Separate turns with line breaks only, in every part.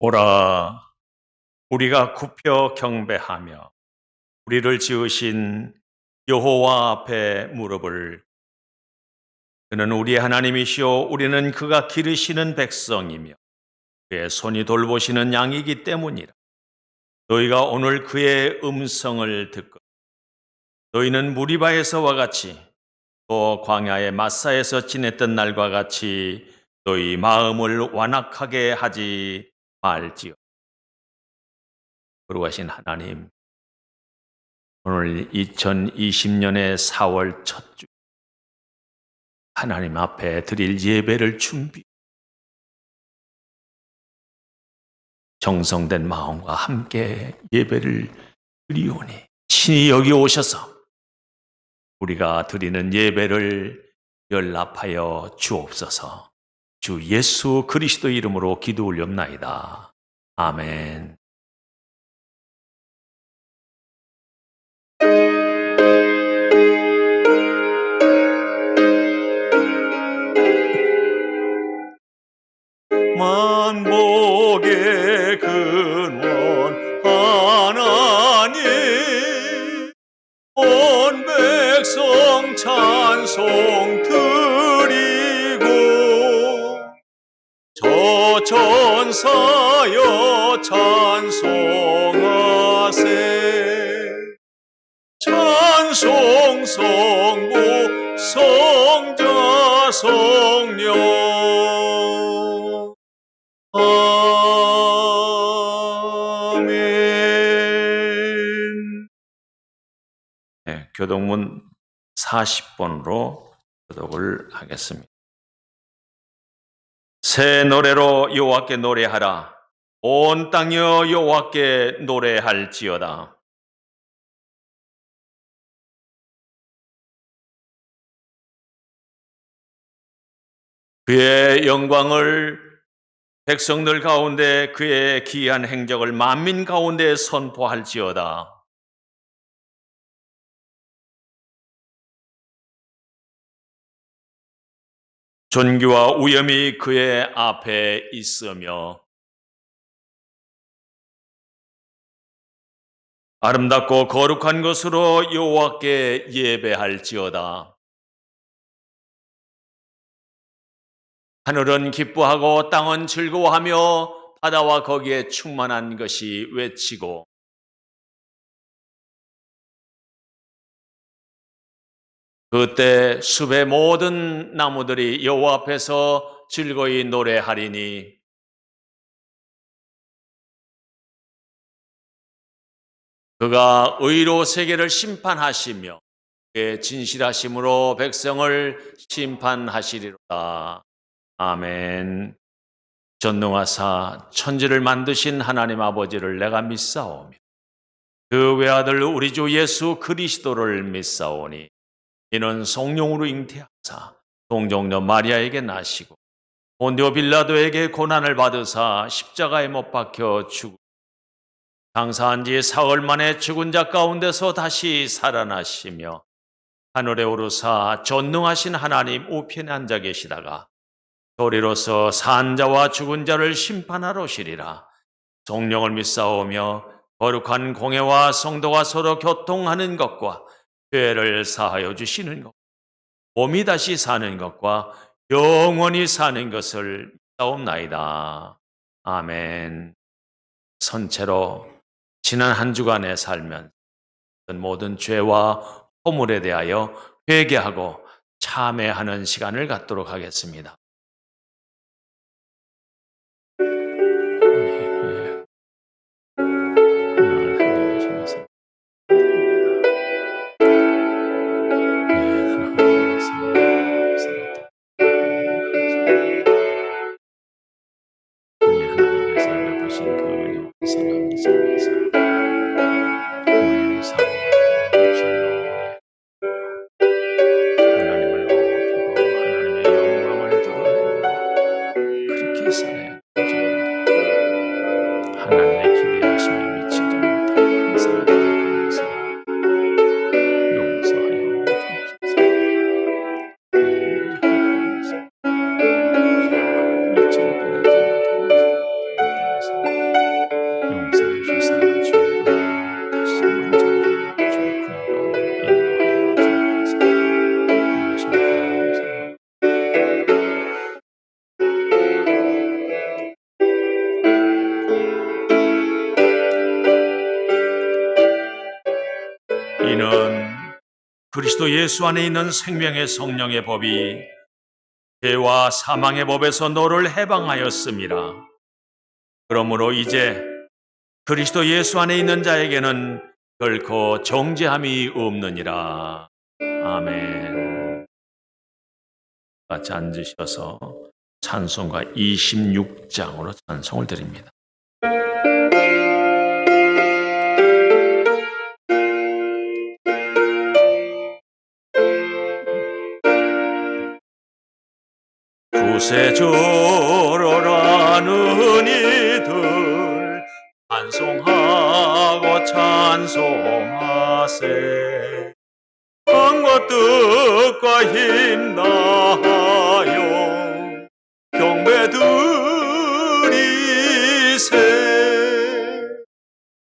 오라, 우리가 굽혀 경배하며 우리를 지으신 여호와 앞에 무릎을. 그는 우리의 하나님이시오, 우리는 그가 기르시는 백성이며 그의 손이 돌보시는 양이기 때문이라. 너희가 오늘 그의 음성을 듣고 너희는 무리바에서와 같이 또 광야의 마사에서 지냈던 날과 같이 너희 마음을 완악하게 하지 말지어. 거룩하신 하나님, 오늘 2020년의 4월 첫 주, 하나님 앞에 드릴 예배를 준비, 정성된 마음과 함께 예배를 드리오니 친히 여기 오셔서 우리가 드리는 예배를 연락하여 주옵소서. 주 예수 그리스도 이름으로 기도 올렵나이다. 아멘. 만복의 근원 하나님, 온 백성 찬송 드리고 저 천사여 찬송하세. 찬송 성부 성자 성령 아멘. 네, 교독문 40번으로 교독을 하겠습니다. 새 노래로 여호와께 노래하라. 온 땅이여 여호와께 노래할지어다. 그의 영광을 백성들 가운데, 그의 기이한 행적을 만민 가운데 선포할지어다. 존귀와 우염이 그의 앞에 있으며 아름답고 거룩한 것으로 여호와께 예배할지어다. 하늘은 기뻐하고 땅은 즐거워하며 바다와 거기에 충만한 것이 외치고, 그때 숲의 모든 나무들이 여호와 앞에서 즐거이 노래하리니 그가 의로 세계를 심판하시며 그의 진실하심으로 백성을 심판하시리로다. 아멘. 전능하사 천지를 만드신 하나님 아버지를 내가 믿사오며 그 외아들 우리 주 예수 그리스도를 믿사오니 이는 성령으로 잉태하사 동정녀 마리아에게 나시고 본디오 빌라도에게 고난을 받으사 십자가에 못 박혀 죽으 장사한 지 사흘 만에 죽은 자 가운데서 다시 살아나시며 하늘에 오르사 전능하신 하나님 우편에 앉아 계시다가 도리로서 산 자와 죽은 자를 심판하러 오시리라. 성령을 믿사오며 거룩한 공회와 성도가 서로 교통하는 것과 죄를 사하여 주시는 것, 몸이 다시 사는 것과 영원히 사는 것을 믿사옵나이다. 아멘. 선체로 지난 한 주간의 살면 모든 죄와 허물에 대하여 회개하고 참회하는 시간을 갖도록 하겠습니다. 하나님을 높이고 하나님의 영광을 이는 그리스도 예수 안에 있는 생명의 성령의 법이 죄와 사망의 법에서 너를 해방하였음이라. 그러므로 이제 그리스도 예수 안에 있는 자에게는 결코 정죄함이 없느니라. 아멘. 같이 앉으셔서 찬송가 26장으로 찬송을 드립니다. 구세주로라는 이들 찬송하고 찬송하세. 강과 뜻과 힘 다하여 경배 드리세.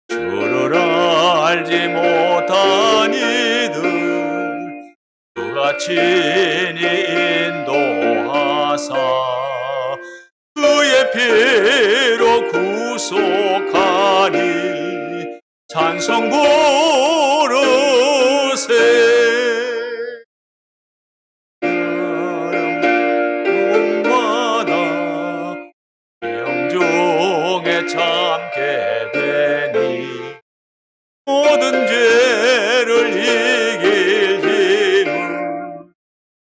주를 알지 못한 이들 그가 친히 인도하사 그의 피로 구속하니 찬송 부르세. 참게 되니 모든 죄를 이길 힘을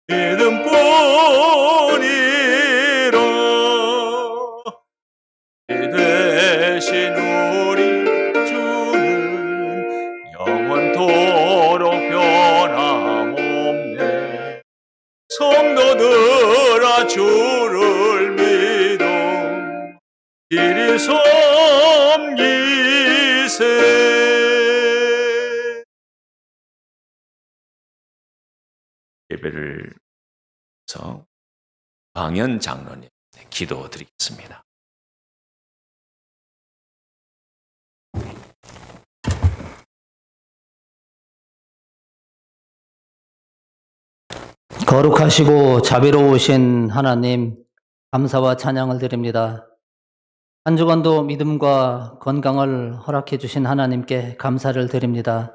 믿음뿐이라. 이 대신 우리 주는 영원토록 변함없네. 성도들아 주를 믿어 이리 섬기세. 예배를 해서 강현 장로님 기도 드리겠습니다.
거룩하시고 자비로우신 하나님, 감사와 찬양을 드립니다. 한 주간도 믿음과 건강을 허락해 주신 하나님께 감사를 드립니다.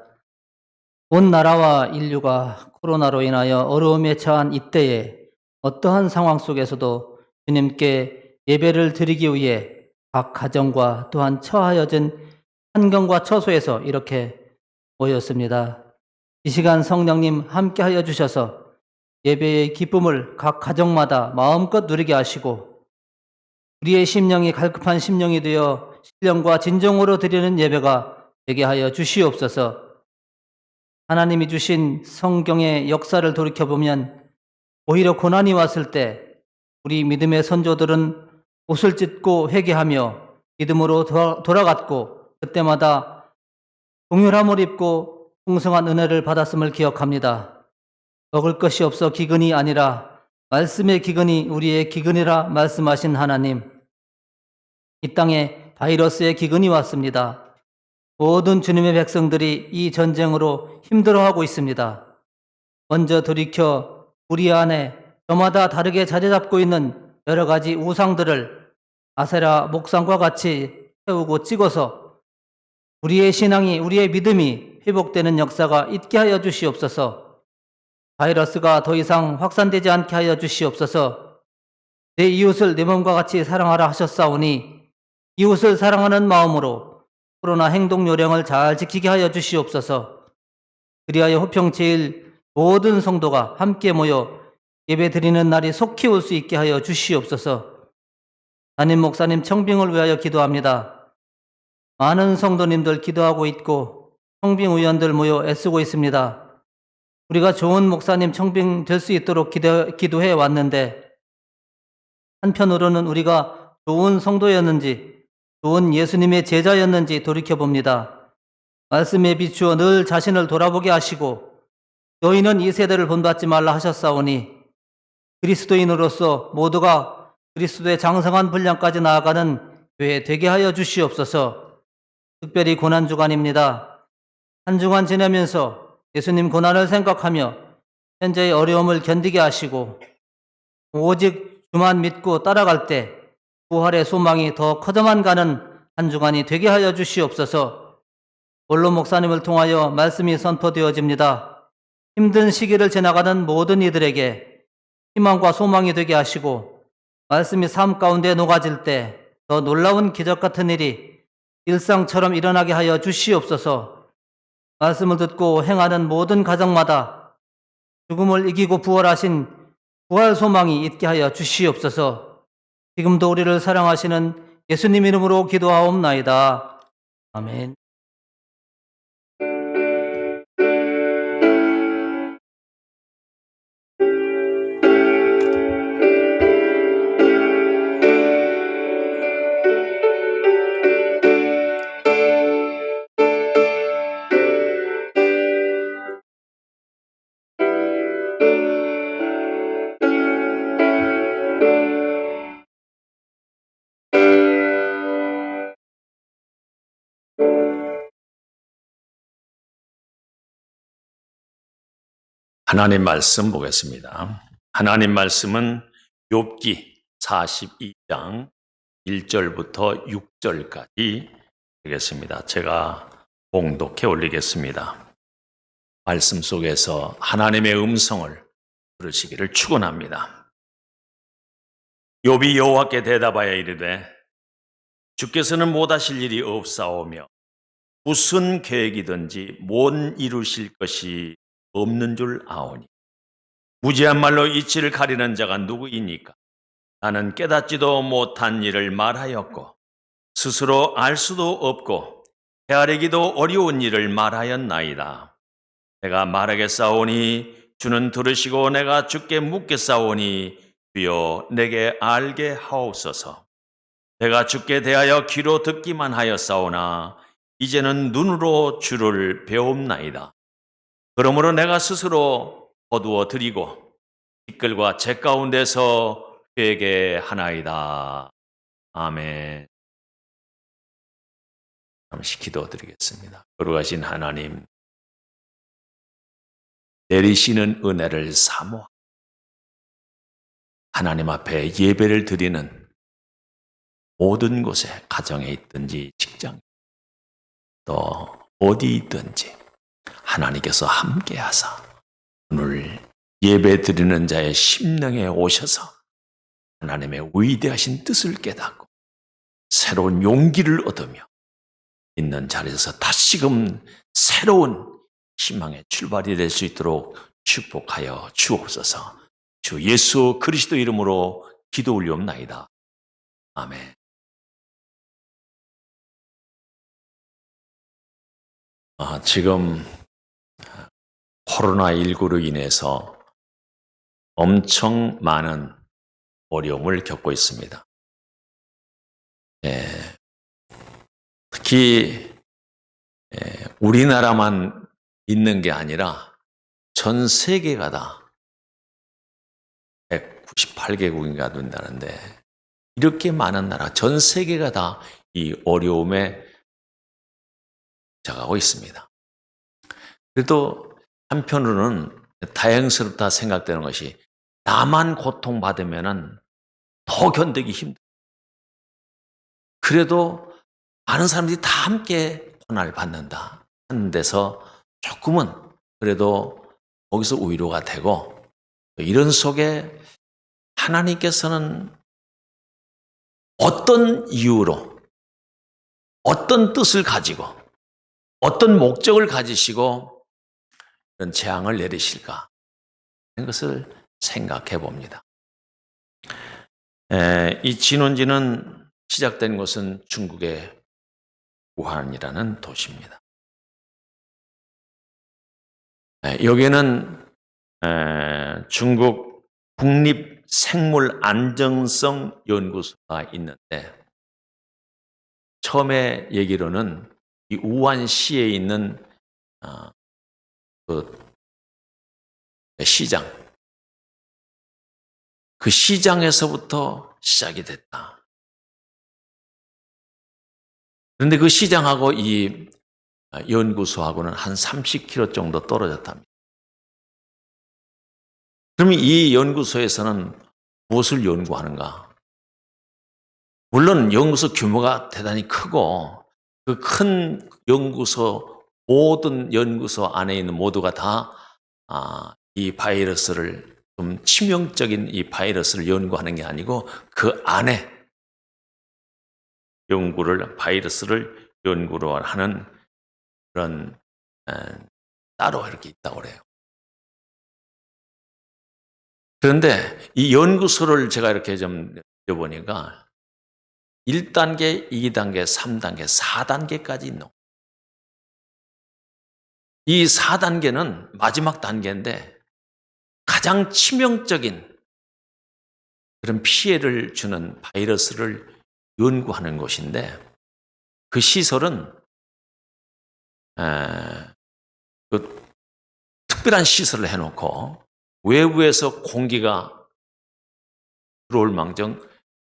온 나라와 인류가 코로나로 인하여 어려움에 처한 이때에 어떠한 상황 속에서도 주님께 예배를 드리기 위해 각 가정과 또한 처하여진 환경과 처소에서 이렇게 모였습니다. 이 시간 성령님 함께하여 주셔서 예배의 기쁨을 각 가정마다 마음껏 누리게 하시고 우리의 심령이 갈급한 심령이 되어 신령과 진정으로 드리는 예배가 되게 하여 주시옵소서. 하나님이 주신 성경의 역사를 돌이켜보면 오히려 고난이 왔을 때 우리 믿음의 선조들은 옷을 찢고 회개하며 믿음으로 돌아갔고 그때마다 동일함을 입고 풍성한 은혜를 받았음을 기억합니다. 먹을 것이 없어 기근이 아니라 말씀의 기근이 우리의 기근이라 말씀하신 하나님, 이 땅에 바이러스의 기근이 왔습니다. 모든 주님의 백성들이 이 전쟁으로 힘들어하고 있습니다. 먼저 돌이켜 우리 안에 저마다 다르게 자리 잡고 있는 여러 가지 우상들을 아세라 목상과 같이 세우고 찍어서 우리의 신앙이, 우리의 믿음이 회복되는 역사가 있게 하여 주시옵소서. 바이러스가 더 이상 확산되지 않게 하여 주시옵소서. 내 이웃을 내 몸과 같이 사랑하라 하셨사오니 이웃을 사랑하는 마음으로 코로나 행동 요령을 잘 지키게 하여 주시옵소서. 그리하여 호평제일 모든 성도가 함께 모여 예배 드리는 날이 속히 올 수 있게 하여 주시옵소서. 담임 목사님 청빙을 위하여 기도합니다. 많은 성도님들 기도하고 있고 청빙 의원들 모여 애쓰고 있습니다. 우리가 좋은 목사님 청빙 될 수 있도록 기도해 왔는데 한편으로는 우리가 좋은 성도였는지 좋은 예수님의 제자였는지 돌이켜봅니다. 말씀에 비추어 늘 자신을 돌아보게 하시고 너희는 이 세대를 본받지 말라 하셨사오니 그리스도인으로서 모두가 그리스도의 장성한 분량까지 나아가는 교회 되게 하여 주시옵소서. 특별히 고난주간입니다. 한 주간 지내면서 예수님 고난을 생각하며 현재의 어려움을 견디게 하시고 오직 주만 믿고 따라갈 때 부활의 소망이 더 커져만 가는 한 주간이 되게 하여 주시옵소서. 원로 목사님을 통하여 말씀이 선포되어집니다. 힘든 시기를 지나가는 모든 이들에게 희망과 소망이 되게 하시고 말씀이 삶 가운데 녹아질 때 더 놀라운 기적 같은 일이 일상처럼 일어나게 하여 주시옵소서. 말씀을 듣고 행하는 모든 가정마다 죽음을 이기고 부활하신 부활 소망이 있게 하여 주시옵소서. 지금도 우리를 사랑하시는 예수님 이름으로 기도하옵나이다. 아멘.
하나님 말씀 보겠습니다. 하나님 말씀은 욥기 42장 1절부터 6절까지 되겠습니다. 제가 봉독해 올리겠습니다. 말씀 속에서 하나님의 음성을 들으시기를 축원합니다. 욥이 여호와께 대답하여 이르되 주께서는 못하실 일이 없사오며 무슨 계획이든지 못 이루실 것이 없는 줄 아오니 무지한 말로 이치를 가리는 자가 누구이니까? 나는 깨닫지도 못한 일을 말하였고 스스로 알 수도 없고 헤아리기도 어려운 일을 말하였나이다. 내가 말하겠사오니 주는 들으시고 내가 주께 묻겠사오니 주여 내게 알게 하옵소서. 내가 주께 대하여 귀로 듣기만 하였사오나 이제는 눈으로 주를 배옵나이다. 그러므로 내가 스스로 거두어 드리고 티끌과 재 가운데서 회개하나이다. 아멘. 잠시 기도드리겠습니다. 거룩하신 하나님, 내리시는 은혜를 사모하고 하나님 앞에 예배를 드리는 모든 곳에, 가정에 있든지 직장 또 어디 있든지 하나님께서 함께하사 오늘 예배 드리는 자의 심령에 오셔서 하나님의 위대하신 뜻을 깨닫고 새로운 용기를 얻으며 있는 자리에서 다시금 새로운 희망의 출발이 될 수 있도록 축복하여 주옵소서. 주 예수 그리스도 이름으로 기도 올리옵나이다. 아멘. 지금 코로나19로 인해서 엄청 많은 어려움을 겪고 있습니다. 특히 우리나라만 있는 게 아니라 전 세계가 다 198개국인가 된다는데 이렇게 많은 나라, 전 세계가 다 이 어려움에 자가고 있습니다. 그래도 한편으로는 다행스럽다 생각되는 것이 나만 고통받으면 더 견디기 힘들어요. 그래도 많은 사람들이 다 함께 고난을 받는다 하는 데서 조금은 그래도 거기서 위로가 되고, 이런 속에 하나님께서는 어떤 이유로, 어떤 뜻을 가지고, 어떤 목적을 가지시고 이런 재앙을 내리실까 하는 것을 생각해 봅니다. 이 진원지는 시작된 곳은 중국의 우한이라는 도시입니다. 여기는 중국 국립생물안정성연구소가 있는데, 처음에 얘기로는 이 우한시에 있는 그 시장, 그 시장에서부터 시작이 됐다. 그런데 그 시장하고 이 연구소하고는 한 30km 정도 떨어졌답니다. 그러면 이 연구소에서는 무엇을 연구하는가? 물론 연구소 규모가 대단히 크고 그 큰 연구소 모든 연구소 안에 있는 모두가 다 이 바이러스를 좀 치명적인 이 바이러스를 연구하는 게 아니고 그 안에 바이러스를 연구를 하는 그런 따로 이렇게 있다고 그래요. 그런데 이 연구소를 제가 이렇게 좀 보니까 1단계, 2단계, 3단계, 4단계까지 있는 거예요. 이 4단계는 마지막 단계인데 가장 치명적인 그런 피해를 주는 바이러스를 연구하는 곳인데 그 시설은 그 특별한 시설을 해놓고 외부에서 공기가 들어올 망정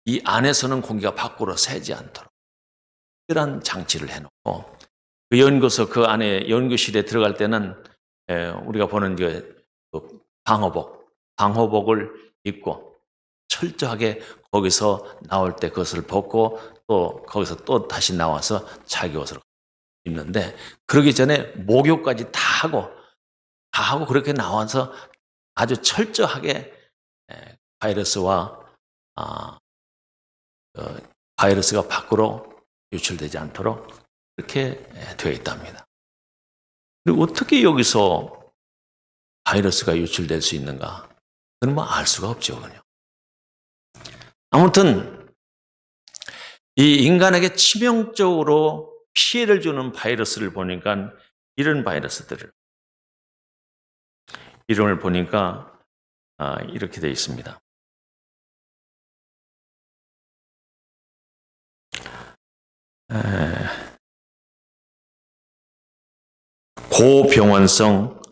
이 안에서는 공기가 밖으로 새지 않도록 특별한 장치를 해놓고 그 연구소 그 안에 연구실에 들어갈 때는 우리가 보는 그 방호복을 입고 철저하게 거기서 나올 때 그것을 벗고 또 거기서 또 다시 나와서 자기 옷을 입는데 그러기 전에 목욕까지 다 하고 그렇게 나와서 아주 철저하게 바이러스가 밖으로 유출되지 않도록 그렇게 되어 있답니다. 그리고 어떻게 여기서 바이러스가 유출될 수 있는가? 그건 뭐 알 수가 없죠, 그냥. 아무튼 이 인간에게 치명적으로 피해를 주는 바이러스를 보니까 이런 바이러스들을 이름을 보니까 이렇게 되어 있습니다. 고병원성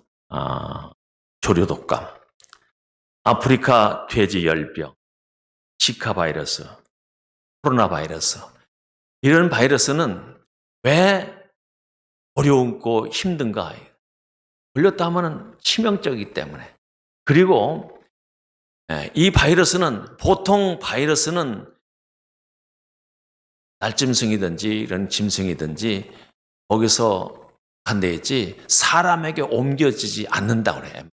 조류독감, 아프리카 돼지열병, 지카 바이러스, 코로나 바이러스 이런 바이러스는 왜 어려운고 힘든가? 걸렸다 하면 치명적이기 때문에. 그리고 이 바이러스는 보통 바이러스는 날짐승이든지 이런 짐승이든지 거기서 한데 있지 사람에게 옮겨지지 않는다고 그래요.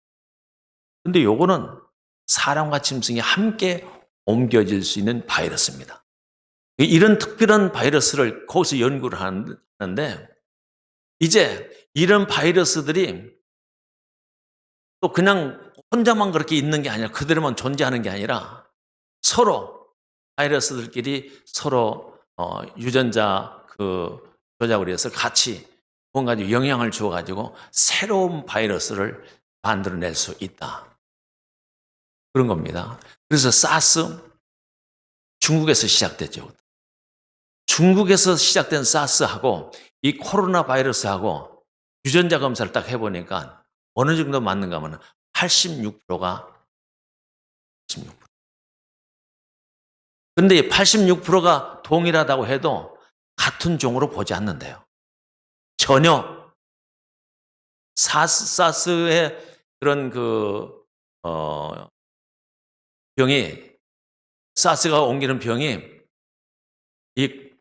근데 요거는 사람과 짐승이 함께 옮겨질 수 있는 바이러스입니다. 이런 특별한 바이러스를 거기서 연구를 하는데 이제 이런 바이러스들이 또 그냥 혼자만 그렇게 있는 게 아니라 그대로만 존재하는 게 아니라 서로 바이러스들끼리 서로 유전자 조작을 해서 같이 뭔가 영향을 주어가지고 새로운 바이러스를 만들어낼 수 있다. 그런 겁니다. 그래서 사스 중국에서 시작됐죠. 중국에서 시작된 사스하고 이 코로나 바이러스하고 유전자 검사를 딱 해보니까 어느 정도 맞는가 하면 86%가 86%. 근데 86%가 동일하다고 해도 같은 종으로 보지 않는데요. 전혀 사스의 그런 병이 사스가 옮기는 병이 이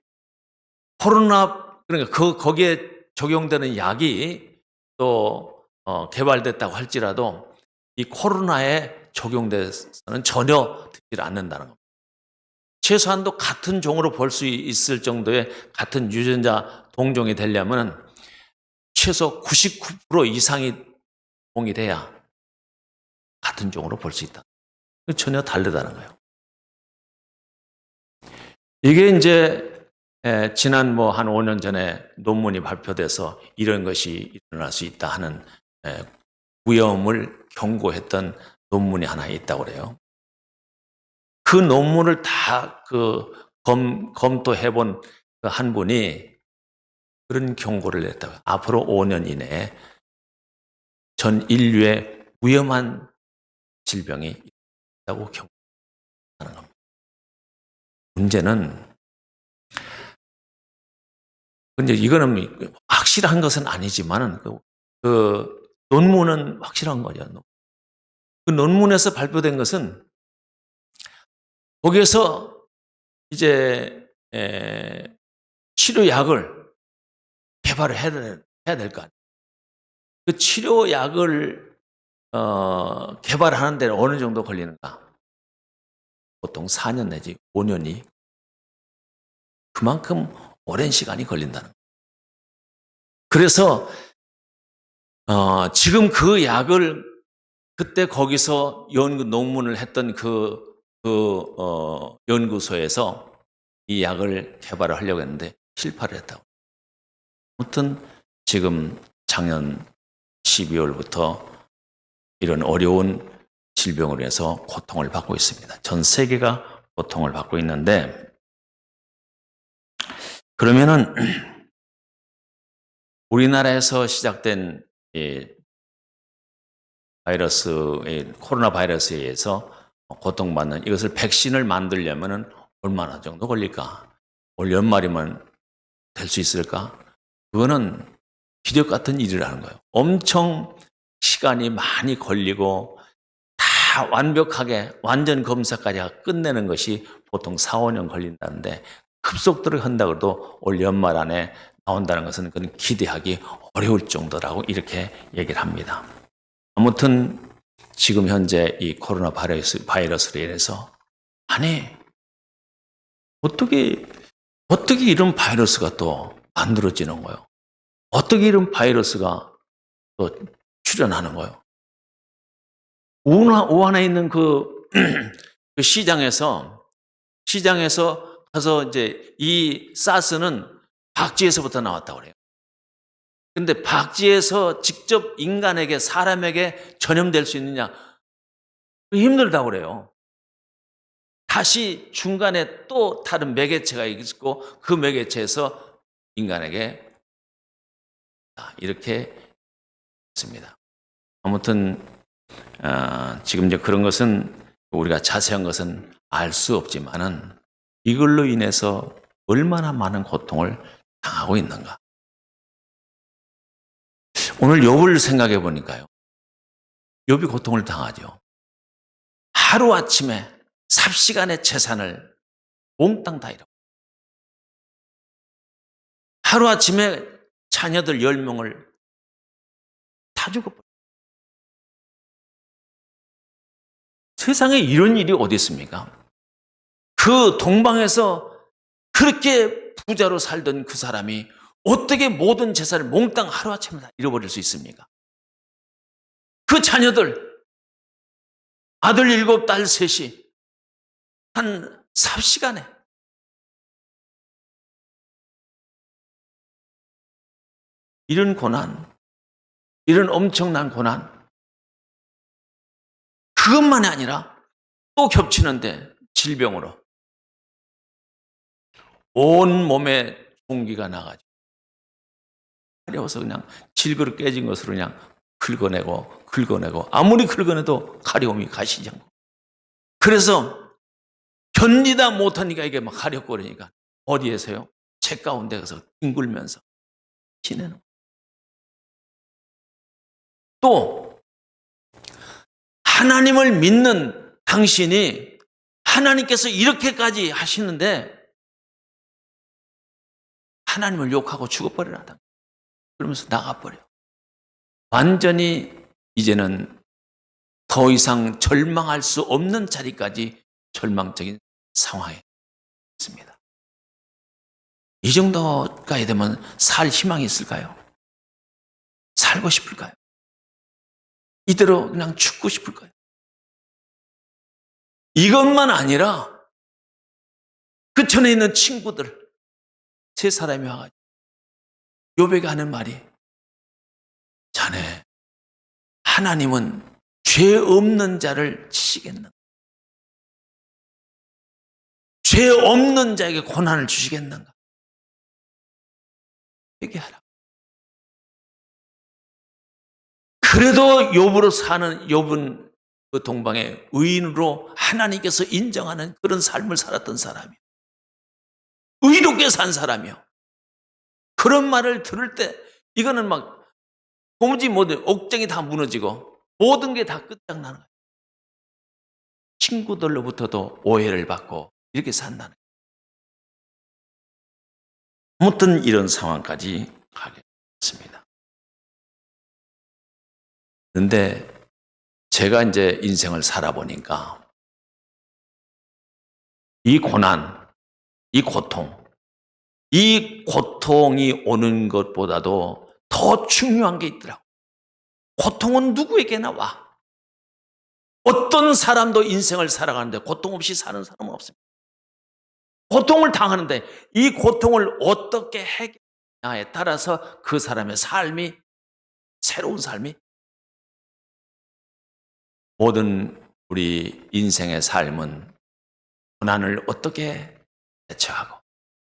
코로나 그러니까 거기에 적용되는 약이 또 개발됐다고 할지라도 이 코로나에 적용돼서는 전혀 되지 않는다는 겁니다. 최소한도 같은 종으로 볼 수 있을 정도의 같은 유전자 동종이 되려면 최소 99% 이상이 동일해야 같은 종으로 볼 수 있다. 전혀 다르다는 거예요. 이게 이제 지난 한 5년 전에 논문이 발표돼서 이런 것이 일어날 수 있다 하는 위험을 경고했던 논문이 하나 있다고 그래요. 그 논문을 다 검토해 본 한 분이 그런 경고를 냈다고요. 앞으로 5년 이내에 전 인류에 위험한 질병이 있다고 경고하는 겁니다. 문제는 근데 이거는 확실한 것은 아니지만은 그 논문은 확실한 거죠. 그 논문에서 발표된 것은 거기에서 이제 치료약을 개발을 해야 될 거 아니에요. 그 치료약을 개발하는 데는 어느 정도 걸리는가? 보통 4년 내지 5년이 그만큼 오랜 시간이 걸린다는 거예요. 그래서 지금 그 약을 그때 거기서 논문을 했던 연구소에서 이 약을 개발을 하려고 했는데 실패를 했다고. 아무튼 지금 작년 12월부터 이런 어려운 질병으로 해서 고통을 받고 있습니다. 전 세계가 고통을 받고 있는데, 그러면은 우리나라에서 시작된 이 코로나 바이러스에 의해서 고통받는 이것을 백신을 만들려면은 얼마나 정도 걸릴까? 올 연말이면 될 수 있을까? 그거는 기적 같은 일이라는 거예요. 엄청 시간이 많이 걸리고 다 완벽하게 완전 검사까지 끝내는 것이 보통 4, 5년 걸린다는데, 급속도로 한다고 해도 올 연말 안에 나온다는 것은 그건 기대하기 어려울 정도라고 이렇게 얘기를 합니다. 아무튼 지금 현재 이 코로나 바이러스로 인해서 어떻게 이런 바이러스가 또 만들어지는 거예요? 어떻게 이런 바이러스가 또 출현하는 거예요? 우한에 있는 그 시장에서 가서 이제 이 사스는 박쥐에서부터 나왔다고 그래요. 근데 박쥐에서 직접 인간에게, 사람에게 전염될 수 있느냐? 힘들다고 그래요. 다시 중간에 또 다른 매개체가 있고 그 매개체에서 인간에게 이렇게 있습니다. 아무튼 지금 이제 그런 것은 우리가 자세한 것은 알 수 없지만은 이걸로 인해서 얼마나 많은 고통을 당하고 있는가. 오늘 욥을 생각해 보니까요. 욥이 고통을 당하죠. 하루아침에 삽시간의 재산을 몽땅 다 잃어. 하루아침에 자녀들 10명을 다 죽어버려. 세상에 이런 일이 어디 있습니까? 그 동방에서 그렇게 부자로 살던 그 사람이 어떻게 모든 재산을 몽땅 하루아침에 다 잃어버릴 수 있습니까? 그 자녀들, 아들 7, 딸 3이 한 삽시간에 이런 고난, 이런 엄청난 고난, 그것만이 아니라 또 겹치는데 질병으로 온 몸에 종기가 나가지고 가려워서 그냥 질그릇 깨진 것으로 그냥 긁어내고 아무리 긁어내도 가려움이 가시지 않고, 그래서 견디다 못하니까 이게 막 가렵거리니까 어디에서요? 책 가운데 가서 뒹굴면서 지내는 거예요. 또 하나님을 믿는 당신이 하나님께서 이렇게까지 하시는데 하나님을 욕하고 죽어버리라. 그러면서 나가버려. 완전히 이제는 더 이상 절망할 수 없는 자리까지 절망적인 상황에 있습니다. 이 정도까지 되면 살 희망이 있을까요? 살고 싶을까요? 이대로 그냥 죽고 싶을까요? 이것만 아니라 그 전에 있는 친구들 3사람이 와가지고 욥에게 하는 말이, 자네 하나님은 죄 없는 자를 치시겠는가? 죄 없는 자에게 고난을 주시겠는가? 회개하라. 그래도 욥으로 사는 욥은 그 동방의 의인으로 하나님께서 인정하는 그런 삶을 살았던 사람이요, 의롭게 산 사람이요. 그런 말을 들을 때 이거는 막 도무지 모든 억장이 다 무너지고 모든 게 다 끝장나는 거예요. 친구들로부터도 오해를 받고 이렇게 산다는 거예요. 아무튼 이런 상황까지 가게 됐습니다. 그런데 제가 이제 인생을 살아보니까 이 고난, 이 고통이 오는 것보다도 더 중요한 게 있더라고요. 고통은 누구에게나 와. 어떤 사람도 인생을 살아가는데 고통 없이 사는 사람은 없습니다. 고통을 당하는데 이 고통을 어떻게 해결하냐에 따라서 그 사람의 삶이, 새로운 삶이, 모든 우리 인생의 삶은 고난을 어떻게 대처하고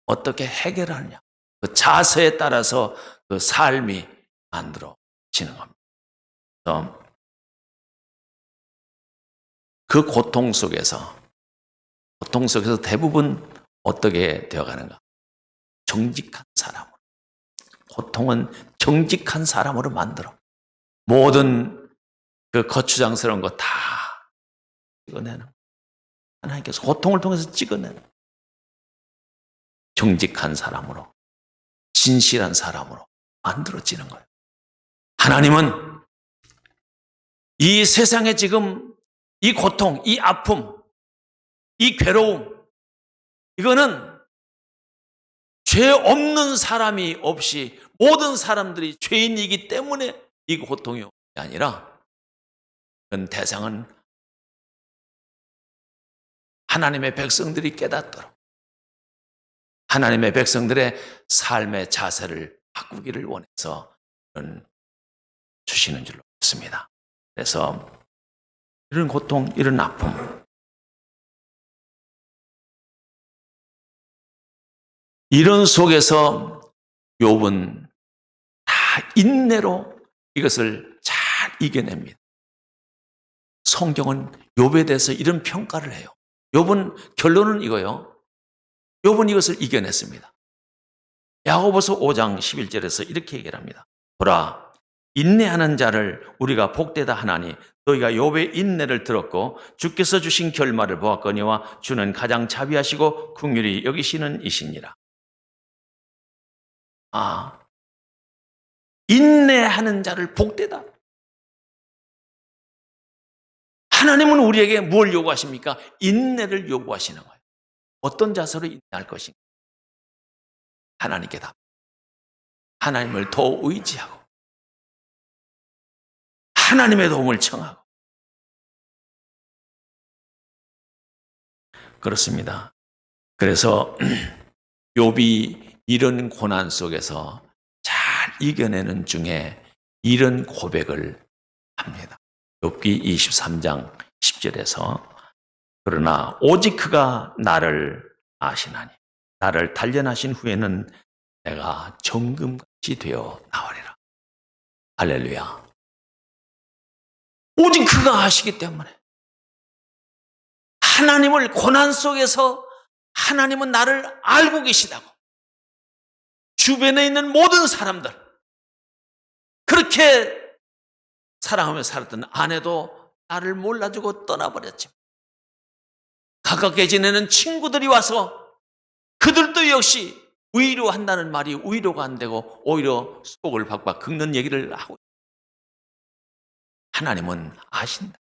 어떻게 해결하느냐, 그 자세에 따라서 그 삶이 만들어지는 겁니다. 그래서 그 고통 속에서 대부분 어떻게 되어가는가? 정직한 사람으로. 고통은 정직한 사람으로 만들어. 모든 그 거추장스러운 거 다 찍어내는. 하나님께서 고통을 통해서 찍어내는. 정직한 사람으로, 진실한 사람으로 만들어지는 거예요. 하나님은 이 세상에 지금 이 고통, 이 아픔, 이 괴로움, 이거는 죄 없는 사람이 없이 모든 사람들이 죄인이기 때문에 이 고통이 오는 게 아니라, 그건 대상은 하나님의 백성들이 깨닫도록 하나님의 백성들의 삶의 자세를 바꾸기를 원해서 주시는 줄로 믿습니다. 그래서 이런 고통, 이런 아픔, 이런 속에서 욥은 다 인내로 이것을 잘 이겨냅니다. 성경은 욥에 대해서 이런 평가를 해요. 욥은, 결론은 이거요. 욥은 이것을 이겨냈습니다. 야고보서 5장 11절에서 이렇게 얘기를 합니다. 보라, 인내하는 자를 우리가 복되다 하나니 너희가 욥의 인내를 들었고 주께서 주신 결말을 보았거니와 주는 가장 자비하시고 긍휼히 여기시는 이시니라. 인내하는 자를 복되다. 하나님은 우리에게 뭘 요구하십니까? 인내를 요구하시는 거예요. 어떤 자세로 인내할 것인가? 하나님께 답. 하나님을 더 의지하고 하나님의 도움을 청하고. 그렇습니다. 그래서 욥이 이런 고난 속에서 잘 이겨내는 중에 이런 고백을 합니다. 욥기 23장 10절에서 그러나 오직 그가 나를 아시나니 나를 단련하신 후에는 내가 정금같이 되어 나오리라. 할렐루야. 오직 그가 아시기 때문에, 하나님을 고난 속에서 하나님은 나를 알고 계시다고. 주변에 있는 모든 사람들, 그렇게 사랑하며 살았던 아내도 나를 몰라주고 떠나버렸지. 가깝게 지내는 친구들이 와서 그들도 역시 위로한다는 말이 위로가 안 되고 오히려 속을 박박 긁는 얘기를 하고. 하나님은 아신다.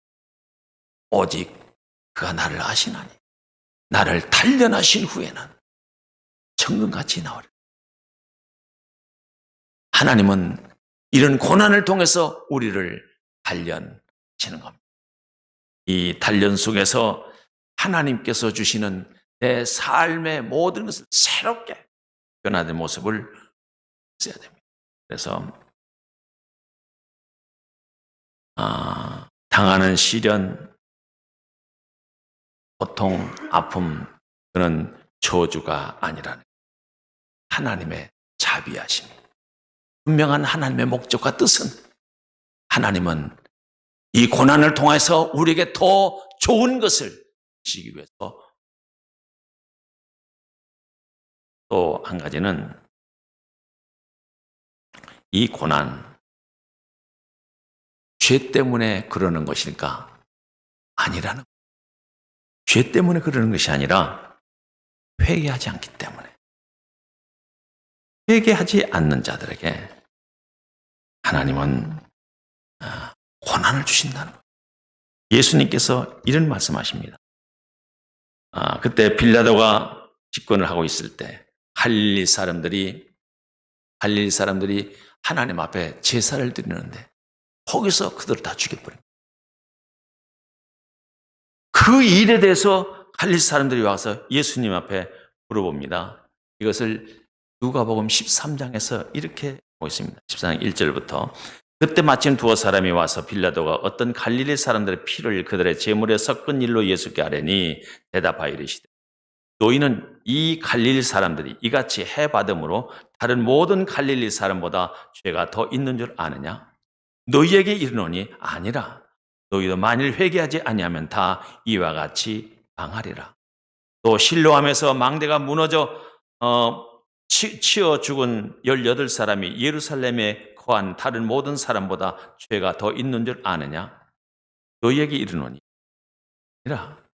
오직 그가 나를 아시나니 나를 단련하신 후에는 정금같이 나오리라. 하나님은 이런 고난을 통해서 우리를 단련하시는 겁니다. 이 단련 속에서 하나님께서 주시는 내 삶의 모든 것을 새롭게 변화된 모습을 써야 됩니다. 그래서 당하는 시련, 고통, 아픔, 그런 저주가 아니라는 하나님의 자비하심, 분명한 하나님의 목적과 뜻은, 하나님은 이 고난을 통해서 우리에게 더 좋은 것을 주시기 위해서. 또 한 가지는 이 고난, 죄 때문에 그러는 것일까? 아니라는 거예요. 죄 때문에 그러는 것이 아니라 회개하지 않기 때문에. 회개하지 않는 자들에게 하나님은 고난을 주신다는 거예요. 예수님께서 이런 말씀하십니다. 그때 빌라도가 집권을 하고 있을 때 갈릴리 사람들이 하나님 앞에 제사를 드리는데 거기서 그들을 다 죽여버립니다. 그 일에 대해서 갈릴리 사람들이 와서 예수님 앞에 물어봅니다. 이것을 누가복음 13장에서 이렇게 하고 있습니다. 14장 1절부터 그때 마침 두어 사람이 와서 빌라도가 어떤 갈릴리 사람들의 피를 그들의 제물에 섞은 일로 예수께 아뢰니 대답하여 이르시되 너희는 이 갈릴리 사람들이 이같이 해받음으로 다른 모든 갈릴리 사람보다 죄가 더 있는 줄 아느냐? 너희에게 이르노니 아니라 너희도 만일 회개하지 아니하면 다 이와 같이 망하리라. 또 실로암에서 망대가 무너져 치어 죽은 18사람이 예루살렘에 거한 다른 모든 사람보다 죄가 더 있는 줄 아느냐? 너희에게 이르노니 아니라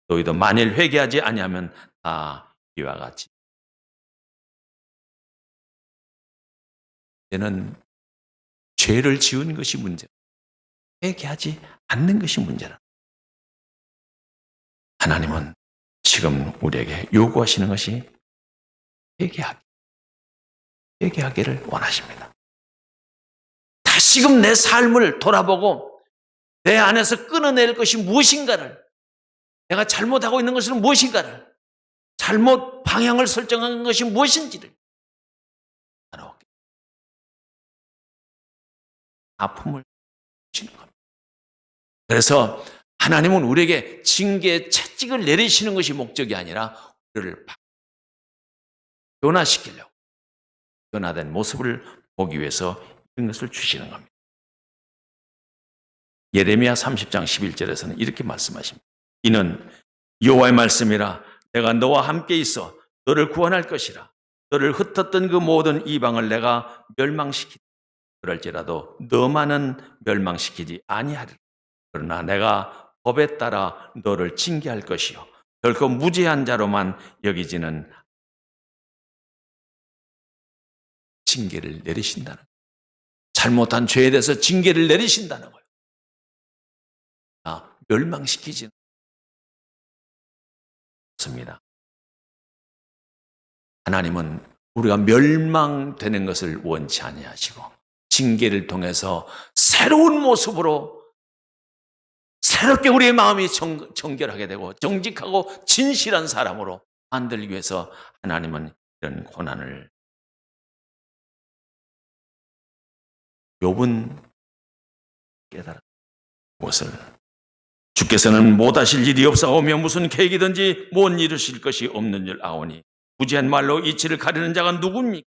너희도 만일 회개하지 아니하면 다 이와 같이. 이제는 죄를 지은 것이 문제라. 회개하지 않는 것이 문제라. 하나님은 지금 우리에게 요구하시는 것이 회개하기를 원하십니다. 다시금 내 삶을 돌아보고 내 안에서 끊어낼 것이 무엇인가를, 내가 잘못하고 있는 것은 무엇인가를, 잘못 방향을 설정한 것이 무엇인지를 알아오게. 아픔을 주시는 겁니다. 그래서 하나님은 우리에게 징계 채찍을 내리시는 것이 목적이 아니라 우리를 변화시키려고, 변화된 모습을 보기 위해서 이런 것을 주시는 겁니다. 예레미야 30장 11절에서는 이렇게 말씀하십니다. 이는 여호와의 말씀이라 내가 너와 함께 있어 너를 구원할 것이라. 너를 흩었던 그 모든 이방을 내가 멸망시키리. 그럴지라도 너만은 멸망시키지 아니하리라. 그러나 내가 법에 따라 너를 징계할 것이요 결코 무죄한 자로만 여기지는 징계를 내리신다는 거예요. 잘못한 죄에 대해서 징계를 내리신다는 거예요. 멸망시키지는 않습니다. 하나님은 우리가 멸망되는 것을 원치 아니하시고 징계를 통해서 새로운 모습으로 새롭게 우리의 마음이 정결하게 되고 정직하고 진실한 사람으로 만들기 위해서 하나님은 이런 고난을. 욥은 깨달았다. 무엇을? 주께서는 못하실 일이 없사오며 무슨 계획이든지 못 이루실 것이 없는 줄 아오니 무지한 말로 이치를 가리는 자가 누굽니까?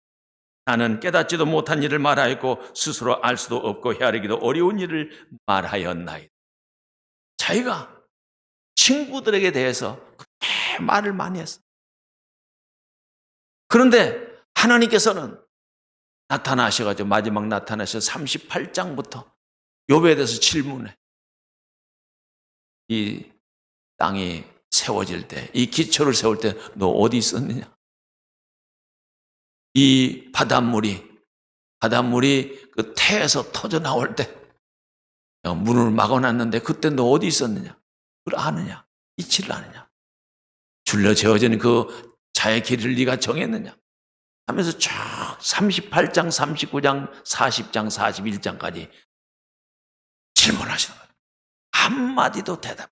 나는 깨닫지도 못한 일을 말하였고 스스로 알 수도 없고 헤아리기도 어려운 일을 말하였나이다. 자기가 친구들에게 대해서 그렇게 말을 많이 했어. 그런데 하나님께서는 나타나셔가지고 마지막 나타나셔 38장부터 욥에 대해서 질문해. 이 땅이 세워질 때, 이 기초를 세울 때 너 어디 있었느냐? 이 바닷물이 그 태에서 터져 나올 때 문을 막아놨는데 그때 너 어디 있었느냐? 그걸 아느냐? 이치를 아느냐? 줄려 재어진 그 자의 길을 네가 정했느냐? 하면서 쭉 38장, 39장, 40장, 41장까지 질문하시는 거예요. 한마디도 대답.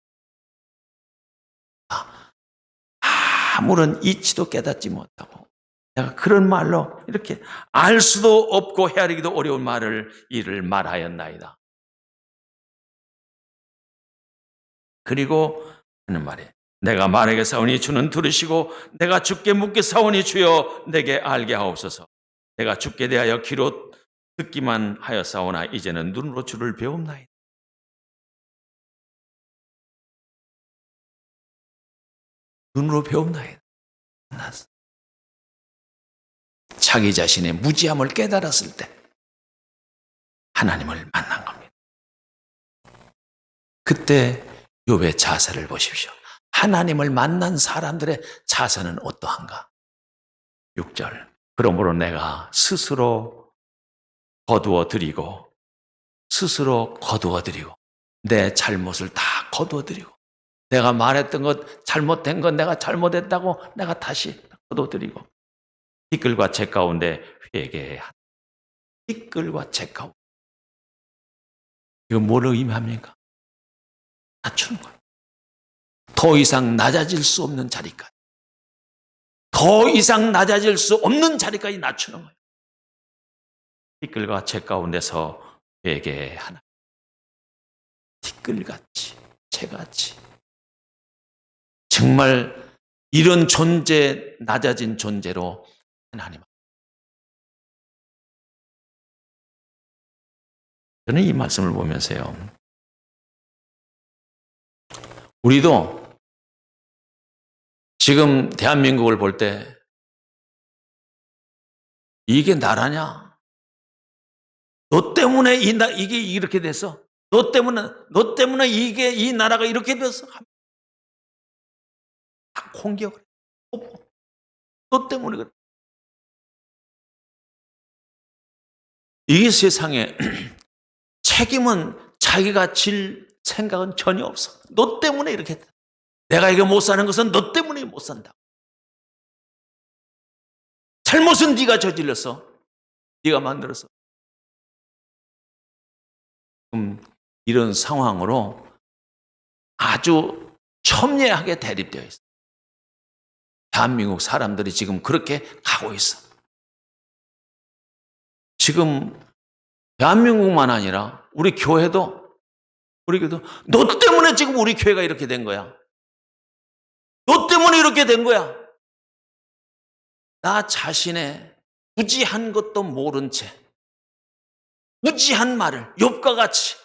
아무런 이치도 깨닫지 못하고 내가 그런 말로 이렇게 알 수도 없고 헤아리기도 어려운 일을 말하였나이다. 그리고 하는 말이 내가 말에게 사오니 주는 들으시고 내가 주께 묻게 사오니 주여 내게 알게 하옵소서. 내가 주께 대하여 귀로 듣기만 하였사오나 이제는 눈으로 주를 배움나이다. 눈으로 배움나이다. 자기 자신의 무지함을 깨달았을 때 하나님을 만난 겁니다. 그때 욥의 자세를 보십시오. 하나님을 만난 사람들의 자세는 어떠한가? 6절. 그러므로 내가 스스로 거두어 드리고 스스로 거두어드리고 내 잘못을 다 거두어드리고 내가 말했던 것 잘못된 건 내가 잘못했다고 내가 다시 거두어드리고 티끌과 재 가운데 회개해야 한다. 티끌과 재 가운데. 이거 뭐를 의미합니까? 낮추는 거예요. 더 이상 낮아질 수 없는 자리까지. 더 이상 낮아질 수 없는 자리까지 낮추는 거예요. 티끌과 재 가운데서 회개하나. 티끌같이, 재같이. 정말 이런 존재, 낮아진 존재로 하나님. 저는 이 말씀을 보면서요. 우리도 지금 대한민국을 볼 때 이게 나라냐? 너 때문에 이게 이렇게 돼서 너 때문에 이게 이 나라가 이렇게 돼서 다 공격을 해. 너 때문에 그래. 이 세상에 책임은 자기가 질 생각은 전혀 없어. 너 때문에 이렇게 됐다. 내가 이거 못 사는 것은 너 때문에 못 산다. 잘못은 네가 저질렀어. 네가 만들었어. 이런 상황으로 아주 첨예하게 대립되어 있어. 대한민국 사람들이 지금 그렇게 가고 있어. 지금 대한민국만 아니라 우리 교회도 너 때문에 지금 우리 교회가 이렇게 된 거야. 너 때문에 이렇게 된 거야. 나 자신의 무지한 것도 모른 채 무지한 말을 욥과 같이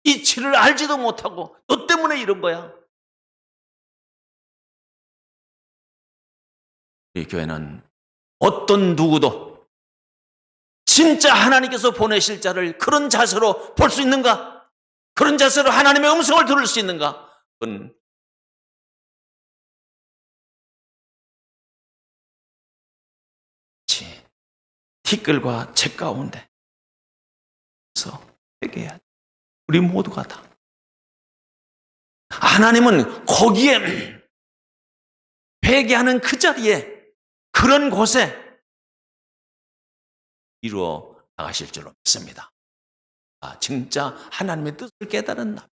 이치를 알지도 못하고 너 때문에 이런 거야. 이 교회는 어떤 누구도 진짜 하나님께서 보내실 자를 그런 자세로 볼 수 있는가? 그런 자세로 하나님의 음성을 들을 수 있는가? 그건 티끌과 재 가운데 서 회개해야 돼. 우리 모두가 다. 하나님은 거기에 회개하는 그 자리에 그런 곳에 이루어 나가실 줄로 믿습니다. 진짜 하나님의 뜻을 깨달은 나.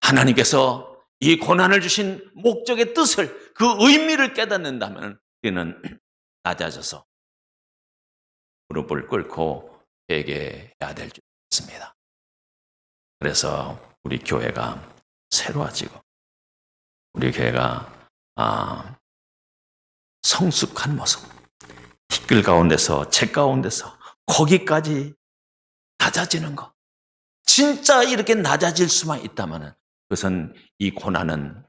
하나님께서 이 고난을 주신 목적의 뜻을 그 의미를 깨닫는다면 우리는 낮아져서 무릎을 꿇고 회개해야 될 줄 믿습니다. 그래서 우리 교회가 새로워지고 우리 교회가 성숙한 모습, 티끌 가운데서 재 가운데서 거기까지 낮아지는 것. 진짜 이렇게 낮아질 수만 있다면 그것은 이 고난은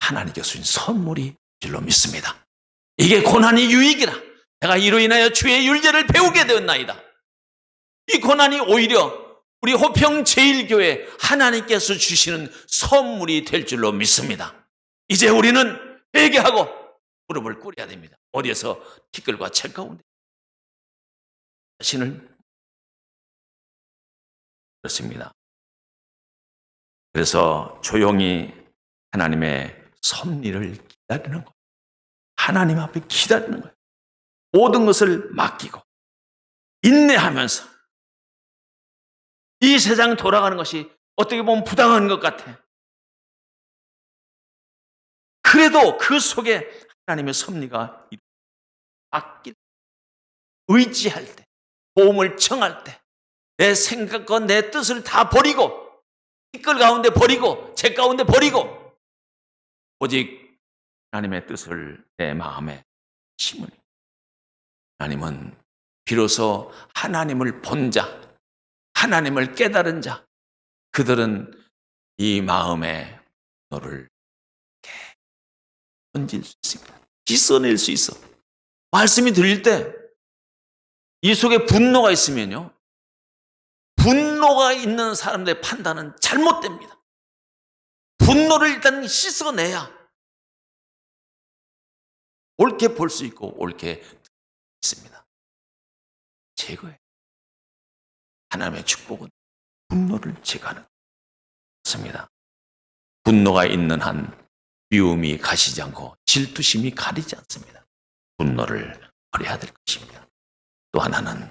하나님께서 주신 선물이 줄로 믿습니다. 이게 고난이 유익이라. 내가 이로 인하여 주의 율례를 배우게 되었나이다. 이 고난이 오히려 우리 호평제일교회 하나님께서 주시는 선물이 될 줄로 믿습니다. 이제 우리는 회개하고 무릎을 꿇어야 됩니다. 어디에서? 티끌과 재 가운데 자신을 그렇습니다. 그래서 조용히 하나님의 섭리를 기다리는 거예요. 하나님 앞에 기다리는 거예요. 모든 것을 맡기고 인내하면서 이 세상 돌아가는 것이 어떻게 보면 부당한 것 같아. 그래도 그 속에 하나님의 섭리가 맡길 의지할 때, 도움을 청할 때, 내 생각과 내 뜻을 다 버리고 티끌 가운데 버리고 재 가운데 버리고 오직 하나님의 뜻을 내 마음에 심으니 하나님은 비로소 하나님을 본 자, 하나님을 깨달은 자, 그들은 이 마음에 너를 던질 수 있습니다. 씻어낼 수 있어. 말씀이 들릴 때 이 속에 분노가 있으면요, 분노가 있는 사람들의 판단은 잘못됩니다. 분노를 일단 씻어내야 옳게 볼 수 있고 옳게 있습니다. 제거해. 하나님의 축복은 분노를 제거하는 것입니다. 분노가 있는 한 미움이 가시지 않고 질투심이 가리지 않습니다. 분노를 버려야 될 것입니다. 또 하나는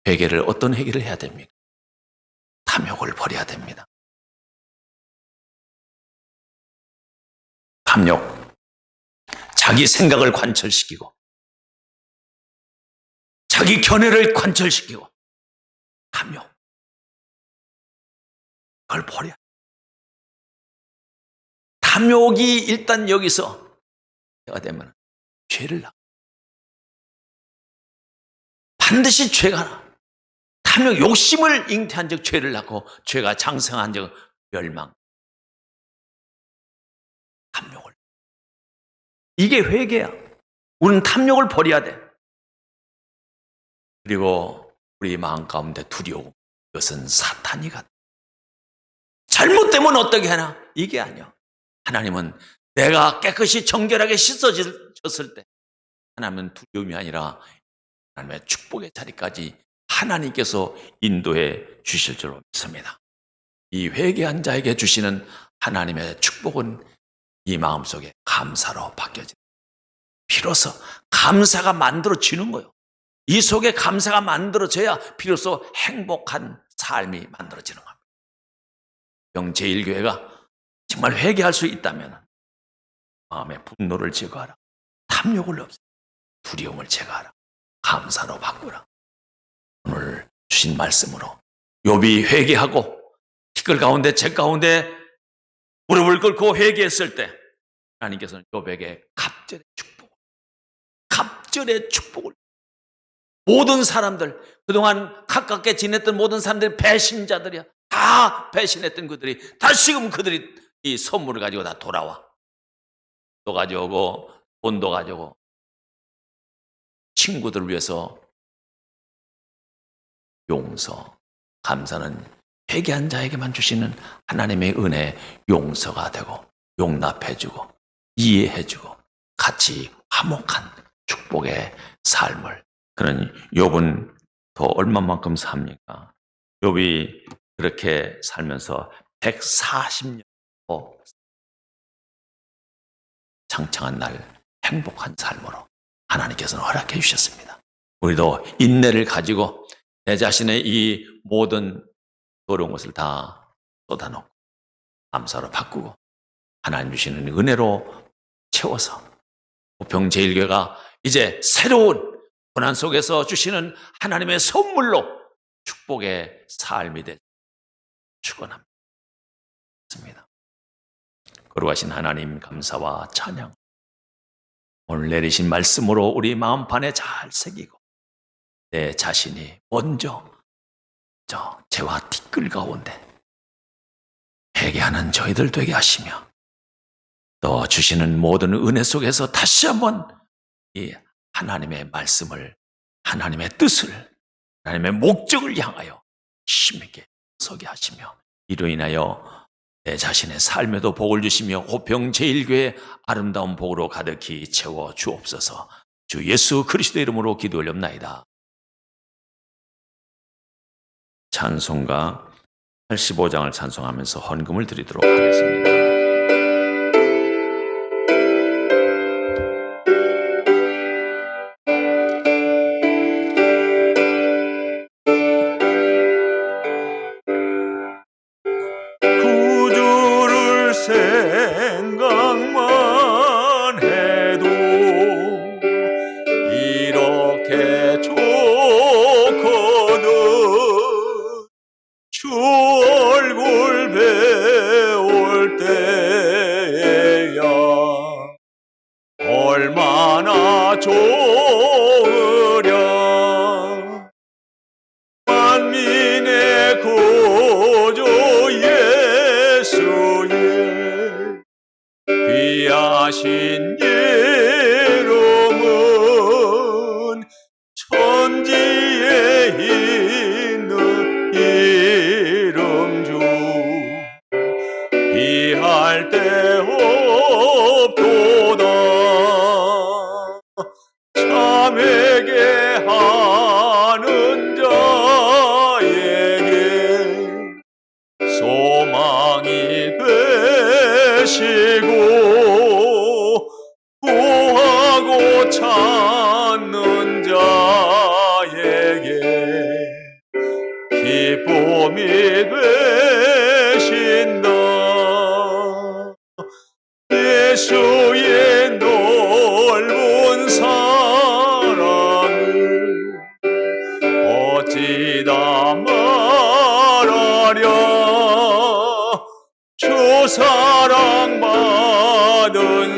회개를 어떤 회개를 해야 됩니까? 탐욕을 버려야 됩니다. 탐욕, 자기 생각을 관철시키고 자기 견해를 관철시키고 탐욕, 그걸 버려야. 탐욕이 일단 여기서 내가 되면 죄를 낳아. 반드시 죄가 나. 탐욕, 욕심을 잉태한 적 죄를 낳고 죄가 장성한 적 멸망. 탐욕을. 이게 회개야. 우리는 탐욕을 버려야 돼. 그리고 우리 마음 가운데 두려움. 이것은 사탄이 같다. 잘못되면 어떻게 하나? 이게 아니야. 하나님은 내가 깨끗이 정결하게 씻어졌을 때 하나님은 두려움이 아니라 하나님의 축복의 자리까지 하나님께서 인도해 주실 줄로 믿습니다. 이 회개한 자에게 주시는 하나님의 축복은 이 마음속에 감사로 바뀌어집니다. 비로소 감사가 만들어지는 거예요. 이 속에 감사가 만들어져야 비로소 행복한 삶이 만들어지는 겁니다. 제1교회가 정말 회개할 수 있다면 마음의 분노를 제거하라. 탐욕을 없애라. 두려움을 제거하라. 감사로 바꾸라. 오늘 주신 말씀으로 욥이 회개하고 티끌 가운데 재 가운데 무릎을 꿇고 회개했을 때 하나님께서는 욥에게 갑절의 축복을 모든 사람들, 그동안 가깝게 지냈던 모든 사람들이 배신자들이야. 다 배신했던 그들이 다시금 그들이 이 선물을 가지고 다 돌아와. 또 가져오고 돈도 가져오고 친구들을 위해서 용서, 감사는 회개한 자에게만 주시는 하나님의 은혜, 용서가 되고 용납해주고 이해해주고 같이 화목한 축복의 삶을. 그는 욥은 더 얼마만큼 삽니까? 욥이 그렇게 살면서 140년 창창한 날 행복한 삶으로 하나님께서는 허락해 주셨습니다. 우리도 인내를 가지고 내 자신의 이 모든 어려운 것을 다 쏟아놓고 감사로 바꾸고 하나님 주시는 은혜로 채워서 부평 제1교회가 이제 새로운 고난 속에서 주시는 하나님의 선물로 축복의 삶이 될 축원합니다. 거룩하신 하나님 감사와 찬양. 오늘 내리신 말씀으로 우리 마음판에 잘 새기고 내 자신이 먼저 저 죄와 티끌 가운데 회개하는 저희들 되게 하시며 또 주시는 모든 은혜 속에서 다시 한번 이 하나님의 말씀을, 하나님의 뜻을, 하나님의 목적을 향하여 힘있게 서게 하시며 이로 인하여 내 자신의 삶에도 복을 주시며 호평 제1교회 아름다운 복으로 가득히 채워 주옵소서. 주 예수 그리스도 이름으로 기도 올렵나이다. 찬송가 85장을 찬송하면서 헌금을 드리도록 하겠습니다.
구주를 생각만 해도 이렇게 좋거든. 주 얼굴 배울 때야 얼마나 좋으랴. 만민의 구주 예수의 귀하신 이름은 천지에 있는 이름 중 비할 데 없도다. 참회게 하는 자에게 봄이 되신다. 예수의 넓은 사랑을 어찌다 말하랴. 주 사랑받은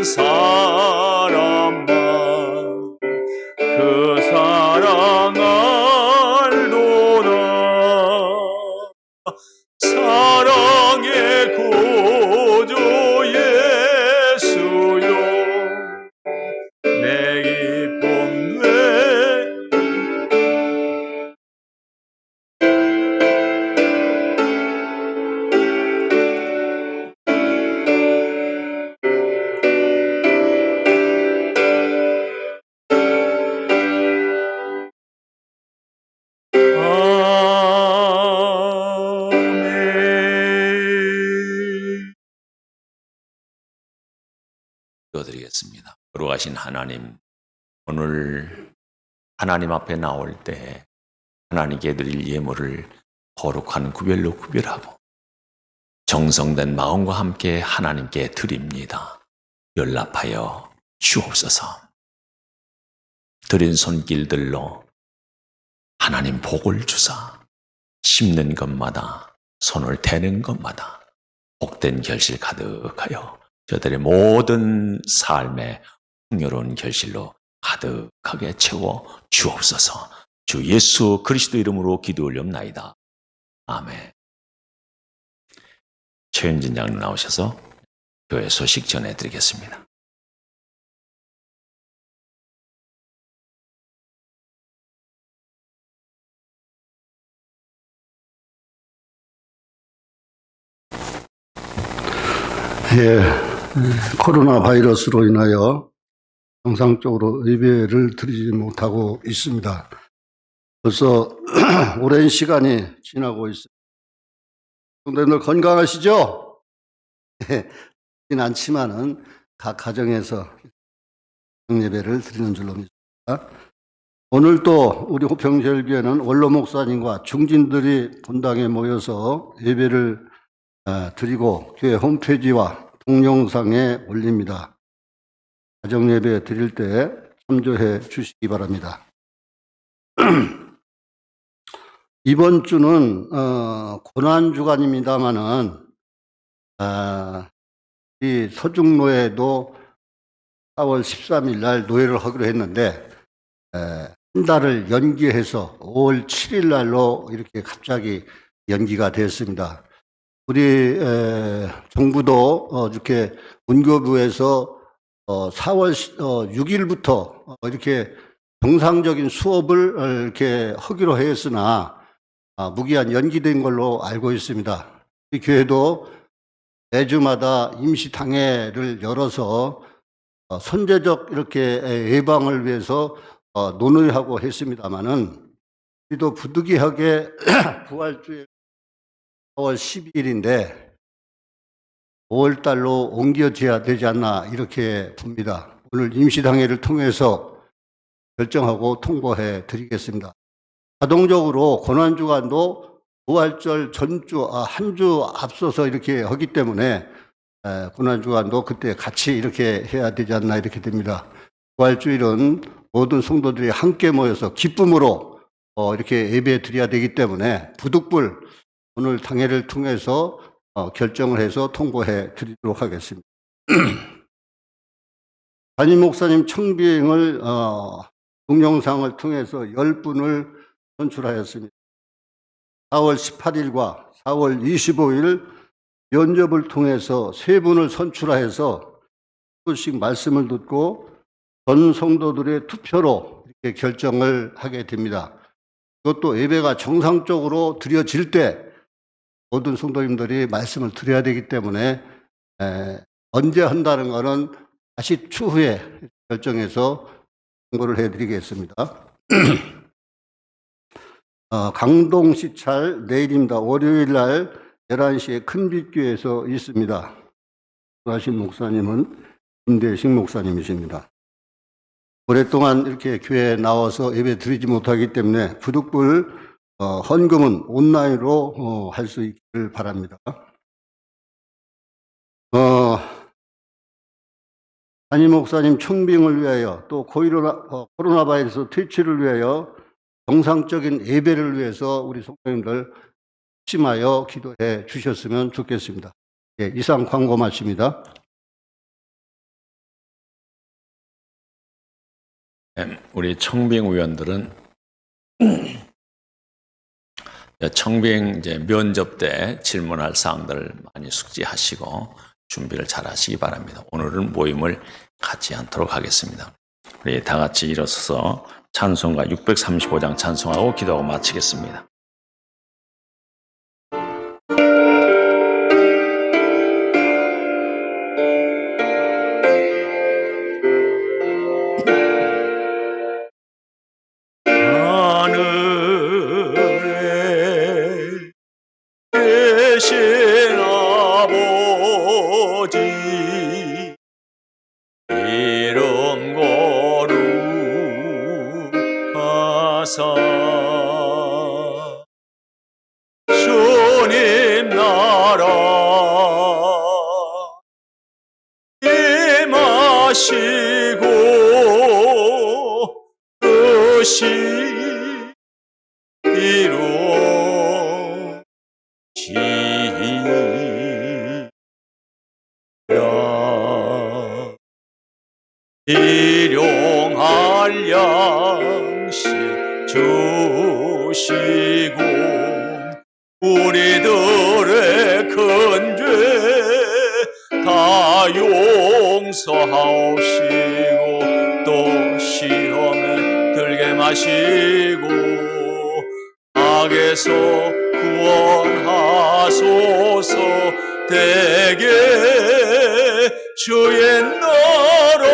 사람만 그 사랑 알도다. 사랑의 구주 예수요, 내 기쁨 내 아멘.
드리겠습니다. 거룩하신 하나님, 오늘 하나님 앞에 나올 때 하나님께 드릴 예물을 거룩한 구별로 구별하고 정성된 마음과 함께 하나님께 드립니다. 연락하여 주옵소서. 드린 손길들로 하나님 복을 주사 심는 것마다 손을 대는 것마다 복된 결실 가득하여 저들의 모든 삶의 풍요로운 결실로 가득하게 채워 주옵소서. 주 예수 그리스도 이름으로 기도 올려옵나이다. 아멘. 최은진 장로 나오셔서 교회 소식 전해드리겠습니다.
예, 코로나 바이러스로 인하여 정상적으로 예배를 드리지 못하고 있습니다. 벌써 오랜 시간이 지나고 있습니다. 성도님들 건강하시죠? 그렇진 않지만은 각 가정에서 예배를 드리는 줄로 믿습니다. 오늘 또 우리 호평제일교회는 원로 목사님과 중진들이 본당에 모여서 예배를 드리고 교회 홈페이지와 동영상에 올립니다. 가정예배 드릴 때 참조해 주시기 바랍니다. 이번 주는 고난주간입니다마는 이 서중노회도 4월 13일 날 노회를 하기로 했는데 한 달을 연기해서 5월 7일 날로 이렇게 갑자기 연기가 됐습니다. 우리 정부도 이렇게 문교부에서 4월 6일부터 이렇게 정상적인 수업을 이렇게 하기로 했으나 무기한 연기된 걸로 알고 있습니다. 이 교회도 매주마다 임시 당회를 열어서 선제적 이렇게 예방을 위해서 논의하고 했습니다마는 우리도 부득이하게 부활주에 4월 12일인데 5월 달로 옮겨져야 되지 않나 이렇게 봅니다. 오늘 임시당회를 통해서 결정하고 통보해 드리겠습니다. 자동적으로 고난주간도 부활절 전주, 한 주 앞서서 이렇게 하기 때문에 고난주간도 그때 같이 이렇게 해야 되지 않나 이렇게 됩니다. 부활주일은 모든 성도들이 함께 모여서 기쁨으로 이렇게 예배 드려야 되기 때문에 부득불 오늘 당회를 통해서 결정을 해서 통보해 드리도록 하겠습니다. 담임 목사님 청비행을 동영상을 통해서 10분을 선출하였습니다. 4월 18일과 4월 25일 면접을 통해서 3분을 선출하여서 조금씩 말씀을 듣고 전 성도들의 투표로 이렇게 결정을 하게 됩니다. 이것도 예배가 정상적으로 드려질 때 모든 성도님들이 말씀을 드려야 되기 때문에 언제 한다는 것은 다시 추후에 결정해서 공고를 해드리겠습니다. 강동시찰 내일입니다. 월요일 날 11시에 큰빛교회에서 있습니다. 하신 목사님은 김대식 목사님이십니다. 오랫동안 이렇게 교회에 나와서 예배 드리지 못하기 때문에 부득불 헌금은 온라인으로 할 수 있기를 바랍니다. 담임 목사님 청빙을 위하여 또 코로나 바이러스 퇴치를 위하여 정상적인 예배를 위해서 우리 성도님들 심하여 기도해 주셨으면 좋겠습니다. 예, 이상 광고 마칩니다.
우리 청빙위원들은 청빙 이제 면접 때 질문할 사항들 많이 숙지하시고 준비를 잘 하시기 바랍니다. 오늘은 모임을 갖지 않도록 하겠습니다. 우리 다 같이 일어서서 찬송가 635장 찬송하고 기도하고 마치겠습니다.
하늘에 계신 아버지 이름 거룩하사 주님 나라 임하시고 뜻이 이루어지리라. 일용할 양식 주시고 우리들의 큰 죄 다 용서하옵시고 또 시험에 들게 마시고 악에서 구원하소서. 대개 주의 나라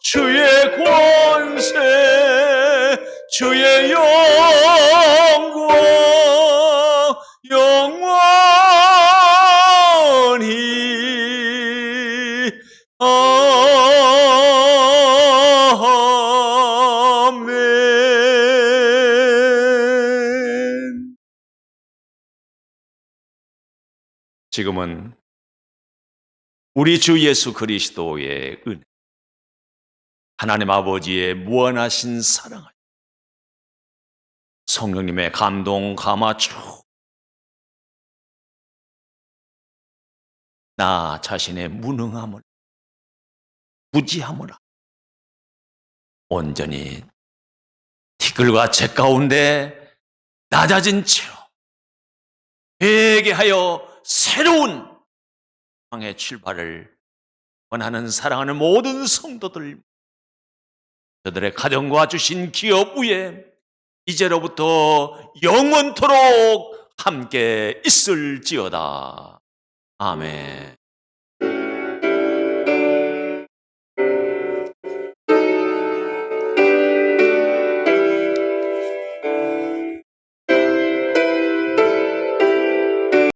주의 권세 주의 영광 영원히 아멘. 지금은 우리 주 예수 그리스도의 은혜, 하나님 아버지의 무한하신 사랑, 성령님의 감동 감화주, 나 자신의 무능함을 무지함을 온전히 티끌과 재 가운데 낮아진 채로 회개하여 새로운 세상의 출발을 원하는 사랑하는 모든 성도들, 저들의 가정과 주신 기업 위에 이제로부터 영원토록 함께 있을지어다. 아멘.